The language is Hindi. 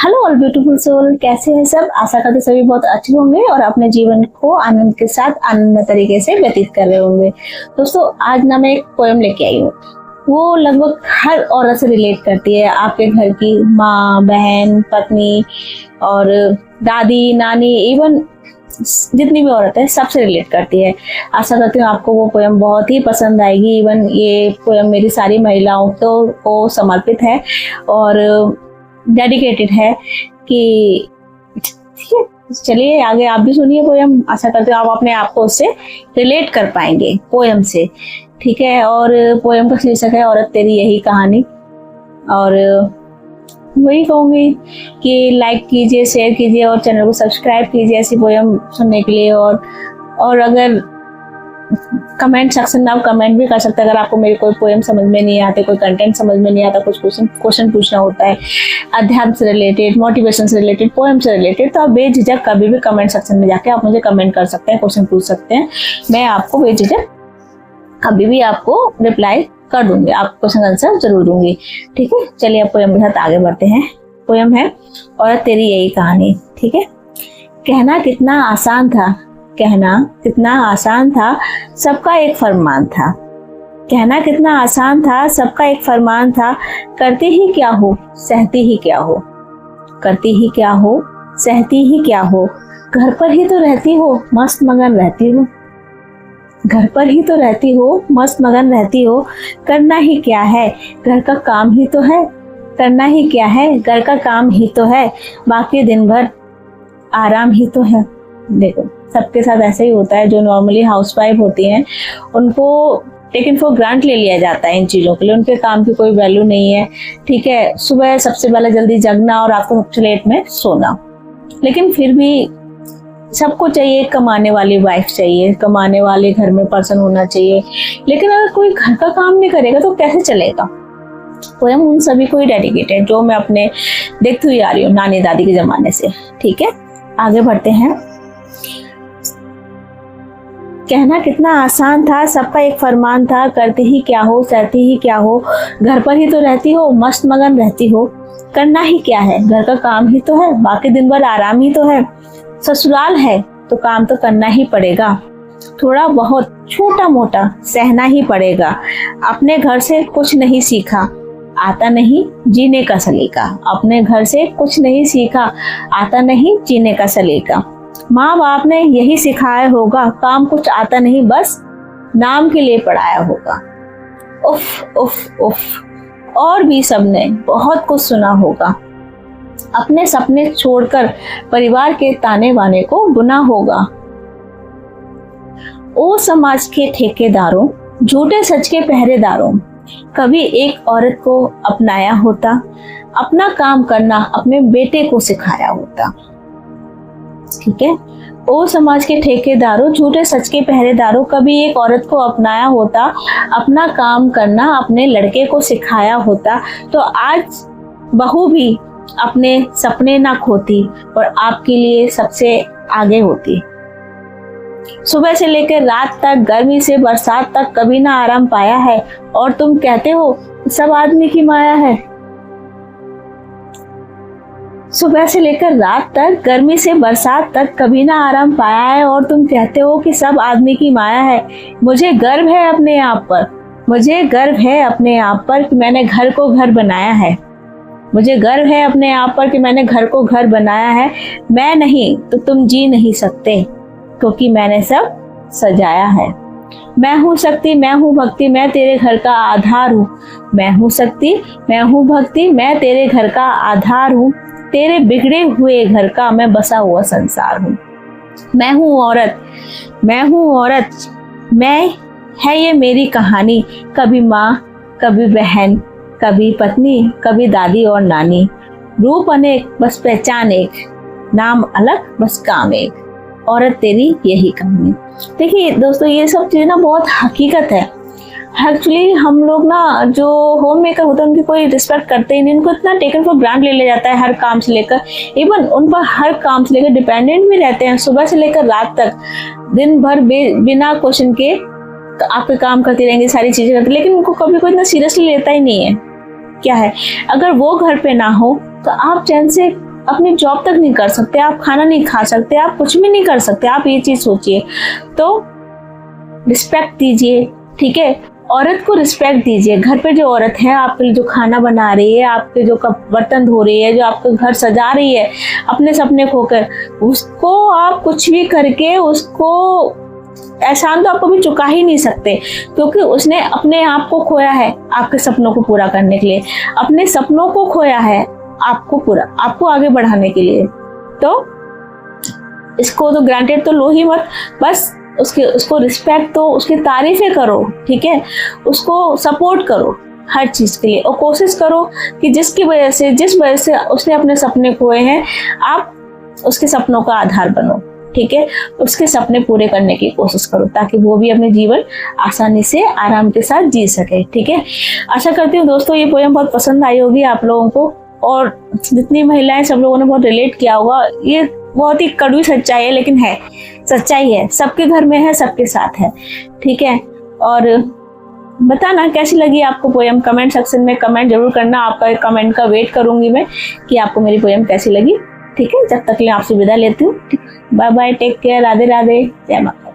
हेलो ऑल ब्यूटीफुल सोल, कैसे हैं सब। आशा करते सभी बहुत अच्छे होंगे और अपने जीवन को आनंद के साथ आनंद तरीके से व्यतीत कर रहे होंगे। दोस्तों, आज ना मैं एक पोएम लेके आई हूँ। वो लगभग हर औरत से रिलेट करती है। आपके घर की माँ, बहन, पत्नी और दादी, नानी, इवन जितनी भी औरत है सबसे रिलेट करती है। आशा करती हूँ आपको वो पोएम बहुत ही पसंद आएगी। इवन ये पोएम मेरी सारी महिलाओं को समर्पित है और डेडिकेटेड है कि चलिए आगे आप भी सुनिए पोएम। आशा करते हो आप अपने आप को उससे रिलेट कर पाएंगे पोएम से, ठीक है। और पोएम का शीर्षक है औरत तेरी यही कहानी। और वही कहूँगी कि लाइक कीजिए, शेयर कीजिए और चैनल को सब्सक्राइब कीजिए ऐसी पोएम सुनने के लिए। और अगर कमेंट सेक्शन में आप कमेंट भी कर सकते हैं। अगर आपको मेरी कोई पोएम समझ में नहीं आते, कोई कंटेंट समझ में नहीं आता, कुछ क्वेश्चन पूछना होता है अध्यात्म से रिलेटेड, मोटिवेशन से रिलेटेड, पोएम से रिलेटेड, तो आप बेझिझक कभी भी कमेंट सेक्शन में जाके आप मुझे कमेंट कर सकते हैं, क्वेश्चन पूछ सकते हैं। मैं आपको बेझिझक कभी भी आपको रिप्लाई कर दूंगी, आप क्वेश्चन आंसर जरूर दूंगी, ठीक है। चलिए अब पोएम के साथ आगे बढ़ते हैं। पोएम है औरत तेरी यही कहानी, ठीक है। कहना कितना आसान था, कहना कितना आसान था, सबका एक फरमान था। कहना कितना आसान था, सबका एक फरमान था। करती ही क्या हो, सहती ही क्या हो। करती ही क्या हो, सहती ही क्या हो। घर पर ही तो रहती हो, मस्त मगन रहती हो। घर पर ही तो रहती हो, मस्त मगन रहती हो। करना ही क्या है, घर का काम ही तो है। करना ही क्या है, घर का काम ही तो है। बाकी दिन भर आराम ही तो है। देखो, सबके साथ ऐसे ही होता है। जो नॉर्मली हाउसवाइफ होती हैं उनको टेकन फॉर ग्रांट ले लिया जाता है इन चीज़ों के लिए। उनके काम की कोई वैल्यू नहीं है, ठीक है। सुबह सबसे पहले जल्दी जगना और रात को सबसे लेट में सोना। लेकिन फिर भी सबको चाहिए, कमाने वाली वाइफ चाहिए, कमाने वाले घर में पर्सन होना चाहिए। लेकिन अगर कोई घर का काम नहीं करेगा तो कैसे चलेगा। पोएम उन सभी को ही डेडिकेटेड जो मैं अपने देखती हुई आ रही हूँ नानी दादी के जमाने से, ठीक है। आगे बढ़ते हैं। कहना कितना आसान था, सबका एक फरमान था। करती ही क्या हो, सहती ही क्या हो। घर पर ही तो रहती हो, मस्त मगन रहती हो। करना ही क्या है, घर का काम ही तो है। बाकी दिन भर आराम ही तो है। ससुराल है तो काम तो करना ही पड़ेगा। थोड़ा बहुत छोटा मोटा सहना ही पड़ेगा। अपने घर से कुछ नहीं सीखा, आता नहीं जीने का सलीका। अपने घर से कुछ नहीं सीखा, आता नहीं जीने का सलीका। माँ बाप ने यही सिखाया होगा, काम कुछ आता नहीं, बस नाम के लिए पढ़ाया होगा। उफ उफ उफ। और भी सबने बहुत कुछ सुना होगा। अपने सपने छोड़कर परिवार के ताने बाने को बुना होगा। ओ समाज के ठेकेदारों, झूठे सच के पहरेदारों, कभी एक औरत को अपनाया होता। अपना काम करना अपने बेटे को सिखाया होता, ठीक है। ओ समाज के ठेकेदारों, झूठे सच के पहरेदारों, कभी एक औरत को अपनाया होता। अपना काम करना अपने लड़के को सिखाया होता तो आज बहू भी अपने सपने ना खोती और आपके लिए सबसे आगे होती। सुबह से लेकर रात तक, गर्मी से बरसात तक कभी ना आराम पाया है और तुम कहते हो सब आदमी की माया है। सुबह से लेकर रात तक, गर्मी से बरसात तक कभी ना आराम पाया है और तुम कहते हो कि सब आदमी की माया है। मुझे गर्व है अपने आप पर, मुझे गर्व है अपने आप पर कि मैंने घर को घर बनाया है। मुझे गर्व है अपने आप पर कि मैंने घर को घर बनाया है। मैं नहीं तो तुम जी नहीं सकते क्योंकि मैंने सब सजाया है। मैं हूँ शक्ति, मैं हूँ भक्ति, मैं तेरे घर का आधार हूँ। मैं हूँ शक्ति, मैं हूँ भक्ति, मैं तेरे घर का आधार हूँ। तेरे बिगड़े हुए घर का मैं बसा हुआ संसार हूँ। मैं हूँ औरत, मैं हूँ औरत, मैं है ये मेरी कहानी। कभी माँ, कभी बहन, कभी पत्नी, कभी दादी और नानी। रूप अनेक बस पहचान एक, नाम अलग बस काम एक। औरत तेरी यही कहानी। देखिए दोस्तों, ये सब चीजें ना बहुत हकीकत है। एक्चुअली हम लोग ना जो होम मेकर होते हैं उनकी कोई रिस्पेक्ट करते ही नहीं। उनको इतना टेकन फॉर ग्रांट ले लिया जाता है हर काम से लेकर। इवन उन पर हर काम से लेकर डिपेंडेंट भी रहते हैं। सुबह से लेकर रात तक दिन भर बिना क्वेश्चन के आपके काम करती रहेंगे, सारी चीजें करती, लेकिन उनको कभी कोई इतना सीरियसली लेता ही नहीं है। क्या है, अगर वो घर पे ना हो तो आप चैन से अपनी जॉब तक नहीं कर सकते, आप खाना नहीं खा सकते, आप कुछ भी नहीं कर सकते। आप ये चीज सोचिए। तो रिस्पेक्ट दीजिए, ठीक है। औरत को रिस्पेक्ट दीजिए। घर पे जो औरत है आपके लिए जो खाना बना रही है, आपके जो बर्तन धो रही है, जो आपका घर सजा रही है अपने सपने खोकर, उसको आप कुछ भी करके उसको एहसान तो आप कभी चुका ही नहीं सकते, क्योंकि उसने अपने आप को खोया है आपके सपनों को पूरा करने के लिए, अपने सपनों को खोया है आपको आगे बढ़ाने के लिए। तो इसको तो ग्रांटेड तो लो ही मत, बस उसको रिस्पेक्ट दो, उसकी तारीफें करो, ठीक है। उसको सपोर्ट करो हर चीज के लिए, और कोशिश करो कि जिस वजह से उसने अपने सपने खोए हैं, आप उसके सपनों का आधार बनो, ठीक है। उसके सपने पूरे करने की कोशिश करो, ताकि वो भी अपने जीवन आसानी से आराम के साथ जी सके, ठीक है। आशा करती हूँ दोस्तों ये पोएम बहुत पसंद आई होगी आप लोगों को, और जितनी महिलाएं सब लोगों ने बहुत रिलेट किया होगा। ये बहुत ही कड़वी सच्चाई है, लेकिन है सच्चाई है, सबके घर में है, सबके साथ है, ठीक है। और बताना कैसी लगी आपको पोएम, कमेंट सेक्शन में कमेंट जरूर करना। आपका कमेंट का वेट करूंगी मैं कि आपको मेरी पोएम कैसी लगी, ठीक है। जब तक के लिए आपसे विदा लेती हूँ। Bye bye, take care, Radhe Radhe, जय माता।